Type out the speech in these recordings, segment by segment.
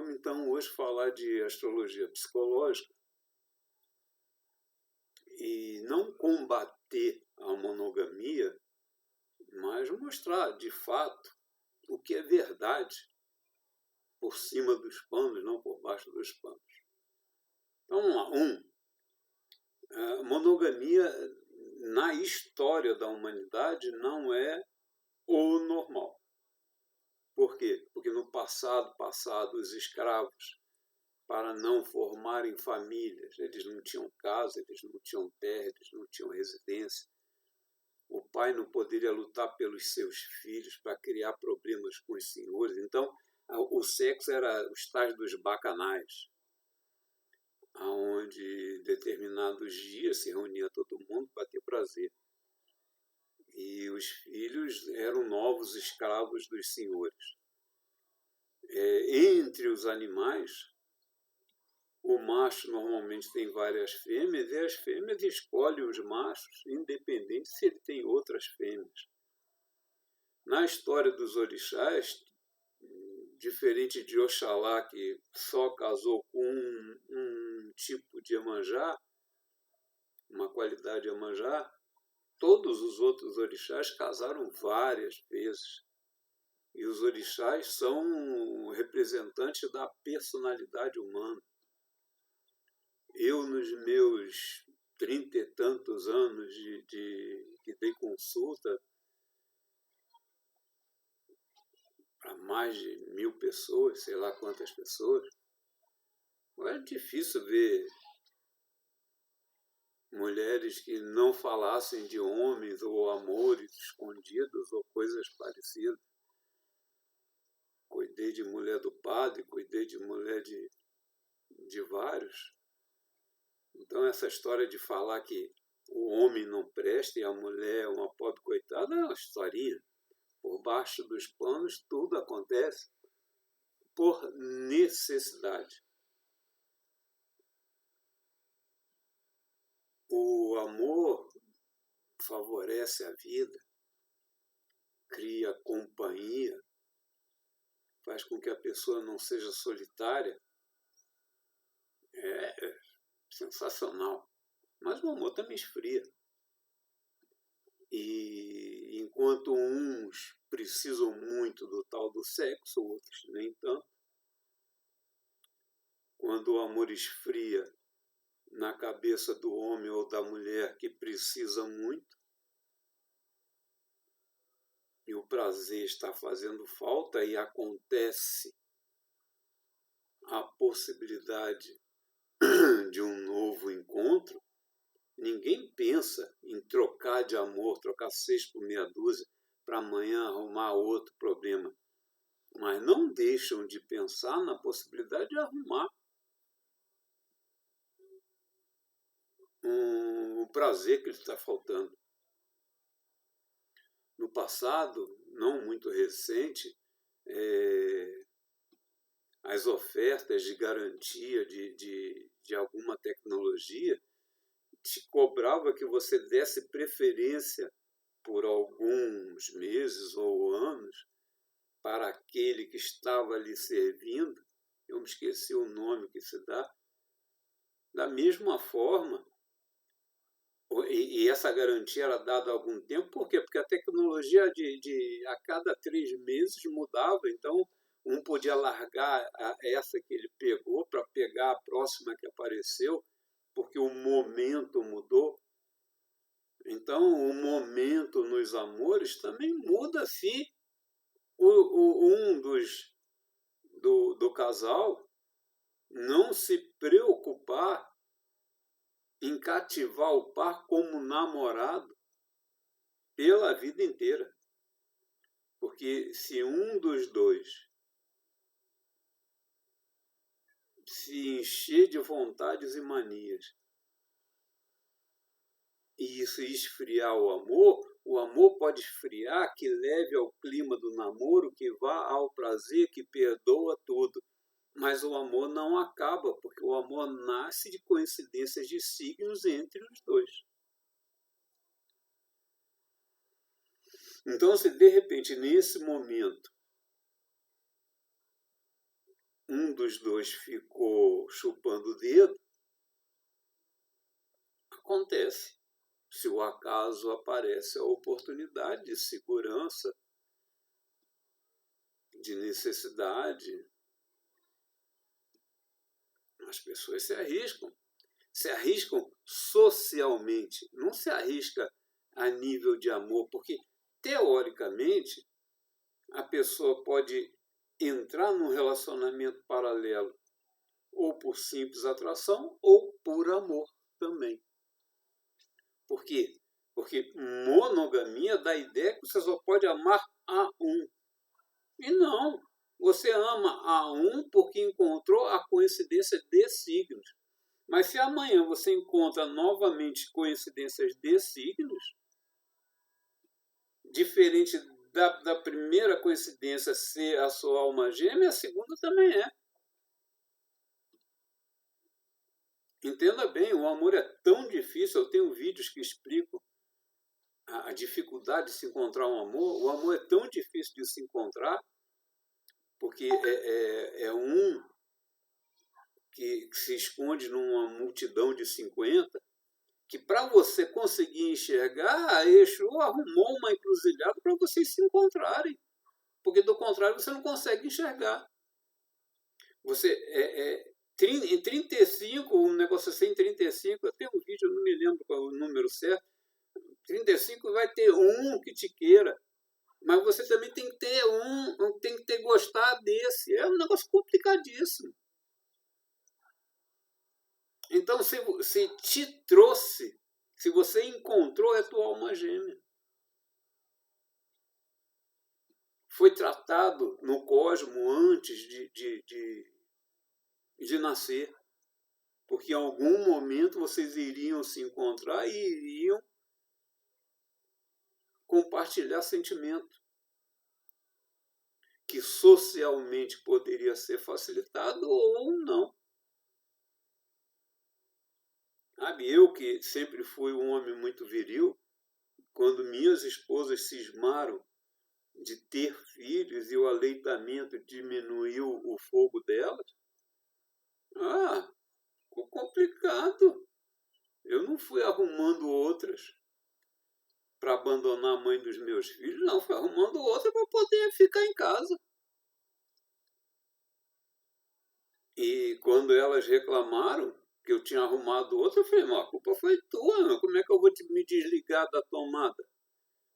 Vamos então hoje falar de astrologia psicológica e não combater a monogamia, mas mostrar de fato o que é verdade por cima dos panos, não por baixo dos panos. Então, vamos lá. A monogamia na história da humanidade não é o normal. Por quê? Porque no passado, os escravos, para não formarem famílias, eles não tinham casa, eles não tinham terra, eles não tinham residência. O pai não poderia lutar pelos seus filhos para criar problemas com os senhores. Então, o sexo era os tais dos bacanais, onde determinados dias se reunia todo mundo para ter prazer. E os filhos eram novos escravos dos senhores. Entre os animais, o macho normalmente tem várias fêmeas e as fêmeas escolhem os machos, independente se ele tem outras fêmeas. Na história dos orixás, diferente de Oxalá, que só casou com um tipo de Iemanjá, uma qualidade de Iemanjá, todos os outros orixás casaram várias vezes. E os orixás são representantes da personalidade humana. Eu, nos meus 30 e tantos anos que dei consulta para mais de 1000 pessoas, sei lá quantas pessoas, é difícil ver mulheres que não falassem de homens ou amores escondidos ou coisas parecidas. Cuidei de mulher do padre, cuidei de mulher de vários. Então, essa história de falar que o homem não presta e a mulher é uma pobre coitada é uma historinha. Por baixo dos panos, tudo acontece por necessidade. O amor favorece a vida, cria companhia, faz com que a pessoa não seja solitária. É sensacional. Mas o amor também esfria. E enquanto uns precisam muito do tal do sexo, outros nem tanto, quando o amor esfria na cabeça do homem ou da mulher que precisa muito, e o prazer está fazendo falta e acontece a possibilidade de um novo encontro, ninguém pensa em trocar de amor, trocar 6 por meia dúzia, para amanhã arrumar outro problema. Mas não deixam de pensar na possibilidade de arrumar um prazer que lhe está faltando. No passado, não muito recente, as ofertas de garantia de alguma tecnologia te cobrava que você desse preferência por alguns meses ou anos para aquele que estava lhe servindo. Eu me esqueci o nome que se dá. Da mesma forma, e essa garantia era dada há algum tempo, por quê? Porque a tecnologia a cada 3 meses mudava, então um podia largar essa que ele pegou para pegar a próxima que apareceu, porque o momento mudou. Então, o momento nos amores também muda se do casal não se preocupar em cativar o par como namorado pela vida inteira. Porque se um dos dois se encher de vontades e manias e isso esfriar o amor pode esfriar que leve ao clima do namoro, que vá ao prazer, que perdoa tudo. Mas o amor não acaba, porque o amor nasce de coincidências de signos entre os dois. Então, se de repente, nesse momento, um dos dois ficou chupando o dedo, acontece. Se o acaso aparece a oportunidade de segurança, de necessidade, as pessoas se arriscam socialmente, não se arrisca a nível de amor, porque, teoricamente, a pessoa pode entrar num relacionamento paralelo ou por simples atração ou por amor também. Por quê? Porque monogamia dá a ideia que você só pode amar a um. E não, você ama a um porque encontrou a coincidência de signos. Mas se amanhã você encontra novamente coincidências de signos, diferente da primeira coincidência ser a sua alma gêmea, a segunda também é. Entenda bem, o amor é tão difícil, eu tenho vídeos que explicam a dificuldade de se encontrar um amor. O amor é tão difícil de se encontrar, porque é um que se esconde numa multidão de 50, que para você conseguir enxergar, a Exu arrumou uma encruzilhada para vocês se encontrarem. Porque, do contrário, você não consegue enxergar. Você em 35, um negócio assim, em 35, eu tenho um vídeo, eu não me lembro qual é o número certo, 35 vai ter um que te queira, mas você também tem que ter tem que ter gostado desse. É um negócio complicadíssimo. Então, se te trouxe, se você encontrou, é tua alma gêmea. Foi tratado no cosmo antes de nascer. Porque em algum momento vocês iriam se encontrar e iriam compartilhar sentimento que socialmente poderia ser facilitado ou não. Sabe, eu que sempre fui um homem muito viril, quando minhas esposas cismaram de ter filhos e o aleitamento diminuiu o fogo delas, ficou complicado. Eu não fui arrumando outras para abandonar a mãe dos meus filhos, não, fui arrumando outra para poder ficar em casa. E quando elas reclamaram que eu tinha arrumado outra, eu falei, a culpa foi tua, como é que eu vou me desligar da tomada?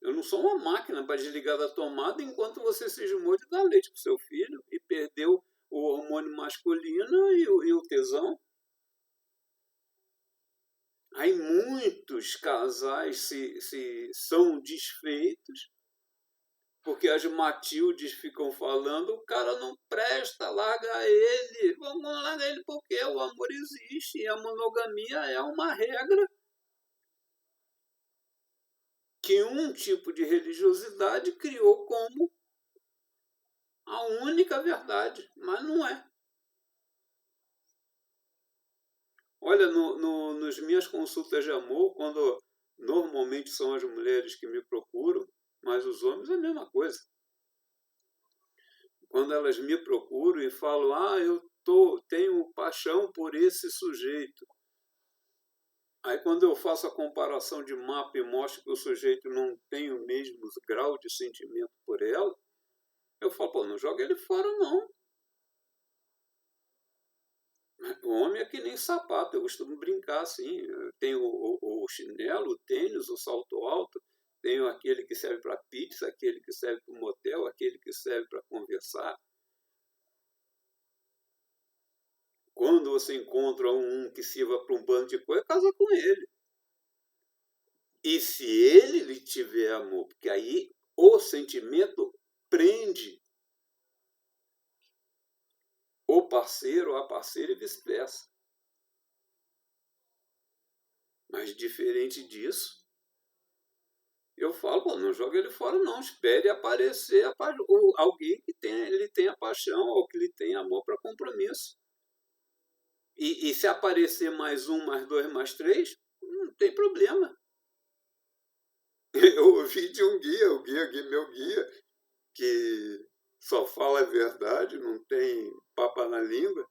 Eu não sou uma máquina para desligar da tomada enquanto você se esmou de dar leite para o seu filho e perdeu o hormônio masculino e o tesão. Aí muitos casais se são desfeitos porque as Matildes ficam falando, o cara não presta, larga ele. Vamos largar ele porque o amor existe e a monogamia é uma regra que um tipo de religiosidade criou como a única verdade, mas não é. Olha, nas minhas consultas de amor, quando normalmente são as mulheres que me procuram, mas os homens é a mesma coisa. Quando elas me procuram e falam, eu tenho paixão por esse sujeito. Aí quando eu faço a comparação de mapa e mostro que o sujeito não tem o mesmo grau de sentimento por ela, eu falo, não joga ele fora não. O homem é que nem sapato, eu costumo brincar assim. Tem o chinelo, o tênis, o salto alto, tenho aquele que serve para pizza, aquele que serve para o motel, aquele que serve para conversar. Quando você encontra um que sirva para um bando de coisa, casa com ele. E se ele lhe tiver amor, porque aí o sentimento prende o parceiro, a parceira e vice-versa. Mas diferente disso, eu falo, não joga ele fora não, espere aparecer alguém que ele tenha paixão ou que lhe tenha amor para compromisso. E se aparecer mais um, mais dois, mais três, não tem problema. Eu ouvi de um guia, meu guia, que só fala a verdade, não tem papa na língua.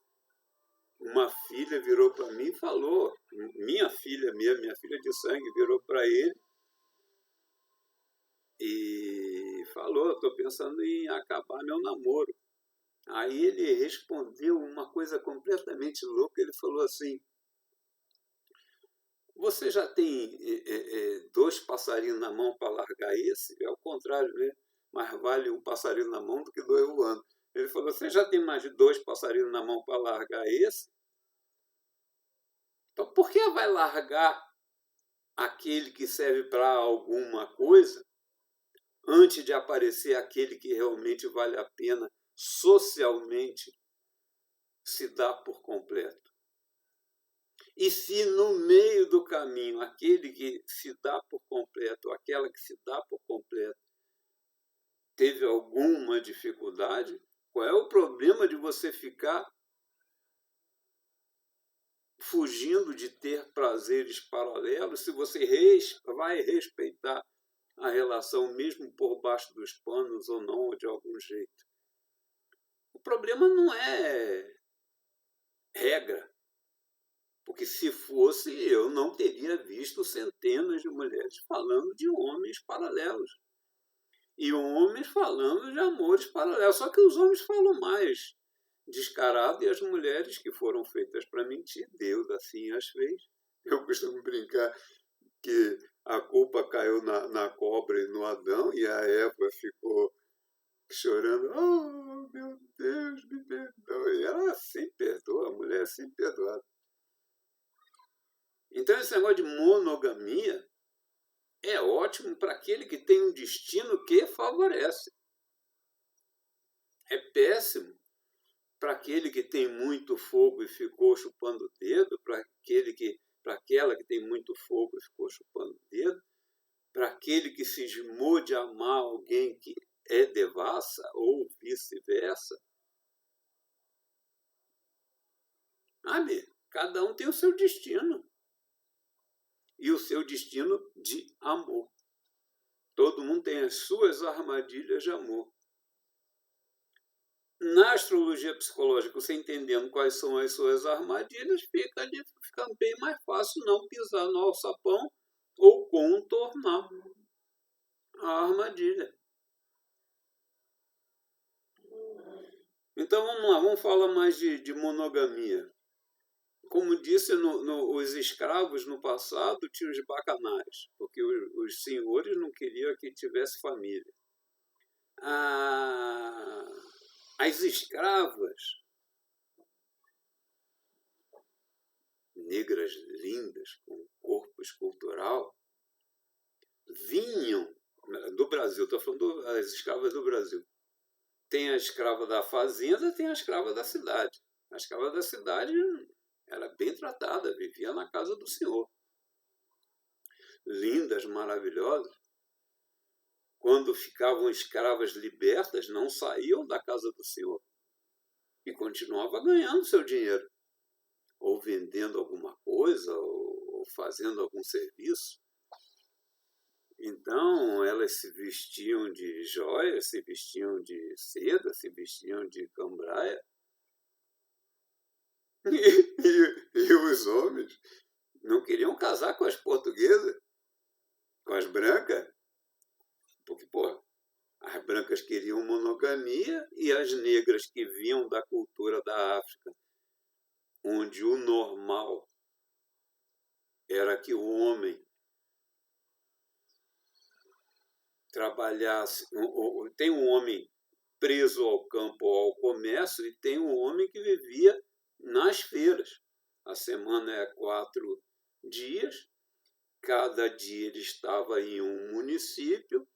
Uma filha virou para mim e falou, minha filha mesmo, minha filha de sangue, virou para ele e falou, estou pensando em acabar meu namoro. Aí ele respondeu uma coisa completamente louca, ele falou assim, você já tem 2 passarinhos na mão para largar esse? É o contrário, né? Mais vale um passarinho na mão do que 2 voando. Ele falou, você já tem mais de 2 passarinhos na mão para largar esse? Então, por que vai largar aquele que serve para alguma coisa antes de aparecer aquele que realmente vale a pena socialmente se dar por completo? E se no meio do caminho aquele que se dá por completo, aquela que se dá por completo, teve alguma dificuldade, qual é o problema de você ficar fugindo de ter prazeres paralelos se você vai respeitar a relação mesmo por baixo dos panos ou não, ou de algum jeito? O problema não é regra, porque se fosse, eu não teria visto centenas de mulheres falando de homens paralelos e homens falando de amores paralelos, só que os homens falam mais descarado e as mulheres que foram feitas para mentir, Deus assim as fez. Eu costumo brincar que a culpa caiu na cobra e no Adão e a Eva ficou chorando, oh meu Deus, me perdoe. E ela sempre perdoa, a mulher é sempre perdoada. Então esse negócio de monogamia é ótimo para aquele que tem um destino que favorece. É péssimo para aquele que tem muito fogo e ficou chupando o dedo, para aquela que tem muito fogo e ficou chupando o dedo, para aquele que cismou de amar alguém que é devassa ou vice-versa. Cada um tem o seu destino. E o seu destino de amor. Todo mundo tem as suas armadilhas de amor. Na astrologia psicológica, você entendendo quais são as suas armadilhas, fica bem mais fácil não pisar no alçapão ou contornar a armadilha. Então vamos lá, vamos falar mais de monogamia. Como disse, os escravos no passado tinham os bacanais, porque os senhores não queriam que tivesse família. As escravas, negras lindas, com corpo escultural, vinham do Brasil, estou falando das escravas do Brasil. Tem a escrava da fazenda, tem a escrava da cidade. A escrava da cidade era bem tratada, vivia na casa do senhor. Lindas, maravilhosas. Quando ficavam escravas libertas, não saíam da casa do senhor. E continuava ganhando seu dinheiro. Ou vendendo alguma coisa, ou fazendo algum serviço. Então, elas se vestiam de joias, se vestiam de seda, se vestiam de cambraia. E os homens não queriam casar com as portuguesas, com as brancas, porque, as brancas queriam monogamia e as negras que vinham da cultura da África, onde o normal era que o homem trabalhasse. Tem um homem preso ao campo ou ao comércio e tem um homem que vivia nas feiras. A semana é 4 dias, cada dia ele estava em um município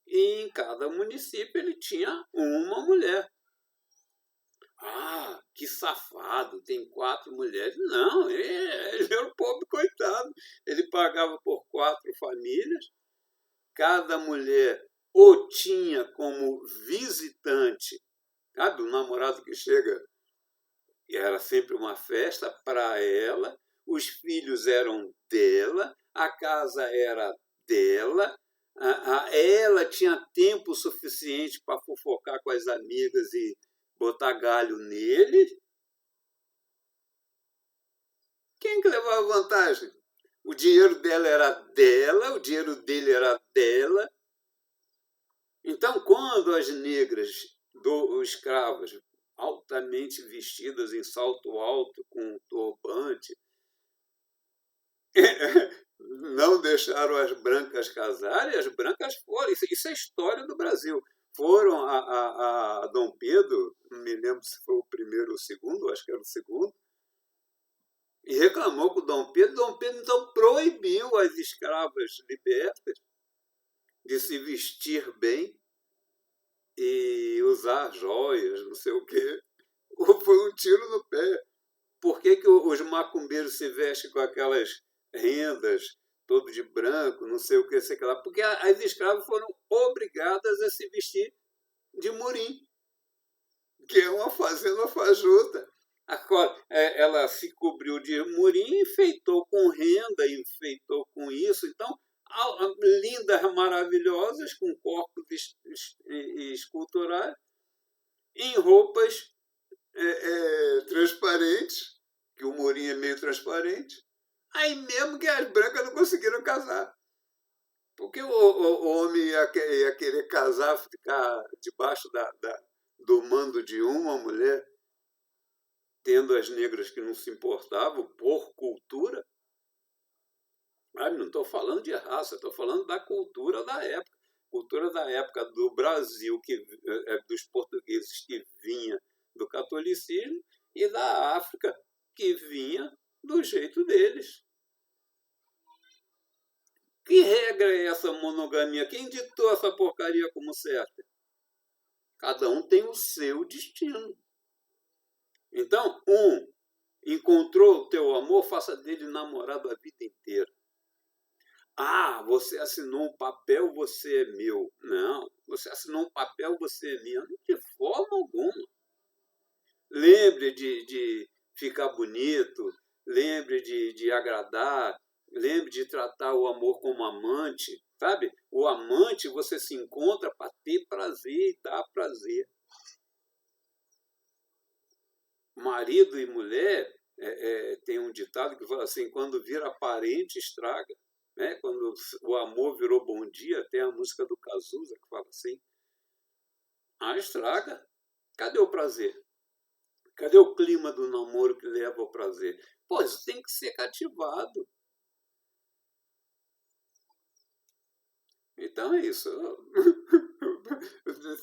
e em cada município ele tinha uma mulher. Que safado, tem 4 mulheres. Não, ele era um pobre coitado. Ele pagava por 4 famílias, cada mulher o tinha como visitante. Sabe, o namorado que chega, e era sempre uma festa para ela, os filhos eram dela, a casa era dela, Ela tinha tempo suficiente para fofocar com as amigas e botar galho nele. Quem que levava vantagem? O dinheiro dela era dela, o dinheiro dele era dela. Então, quando as negras escravas, altamente vestidas em salto alto, com turbante, não deixaram as brancas casarem, as brancas foram. Isso é história do Brasil. Foram a Dom Pedro, não me lembro se foi o primeiro ou o segundo, acho que era o segundo, e reclamou com o Dom Pedro. Dom Pedro, então, proibiu as escravas libertas de se vestir bem e usar joias, não sei o quê. Foi um tiro no pé. Por que os macumbeiros se vestem com aquelas rendas, todo de branco, não sei o que, sei lá? Porque as escravas foram obrigadas a se vestir de murim, que é uma fazenda fajuta. Agora, ela se cobriu de murim, enfeitou com renda, enfeitou com isso. Então, lindas, maravilhosas, com corpos esculturais, em roupas transparentes, que o murim é meio transparente. Aí mesmo que as brancas não conseguiram casar. Porque o homem ia querer casar, ficar debaixo do mando de uma mulher, tendo as negras que não se importavam por cultura. Não estou falando de raça, estou falando da cultura da época. Cultura da época do Brasil, dos portugueses que vinha do catolicismo, e da África, que vinha do jeito deles. Que regra é essa monogamia? Quem ditou essa porcaria como certa? Cada um tem o seu destino. Então, encontrou o teu amor, faça dele namorado a vida inteira. Você assinou um papel, você é meu. Não, você assinou um papel, você é minha. De forma alguma. Lembre de ficar bonito, lembre de agradar, lembre de tratar o amor como amante, sabe? O amante você se encontra para ter prazer e dar prazer. Marido e mulher, tem um ditado que fala assim, quando vira parente, estraga. Né? Quando o amor virou bom dia, tem a música do Cazuza que fala assim, estraga. Cadê o prazer? Cadê o clima do namoro que leva ao prazer? Pô, isso tem que ser cativado. Então é isso.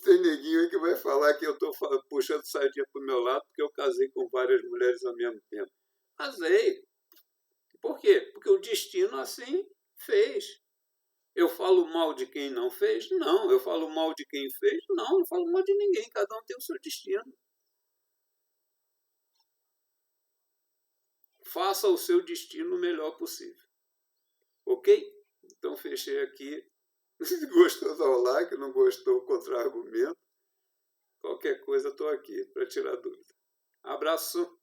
Tem neguinho aí que vai falar que eu estou puxando sardinha para o meu lado porque eu casei com várias mulheres ao mesmo tempo. Casei. Por quê? Porque o destino assim fez. Eu falo mal de quem não fez? Não. Eu falo mal de quem fez? Não. Não falo mal de ninguém. Cada um tem o seu destino. Faça o seu destino o melhor possível. Ok? Então fechei aqui. Se gostou, dá o like. Não gostou, contra-argumento. Qualquer coisa, estou aqui para tirar dúvida. Abraço.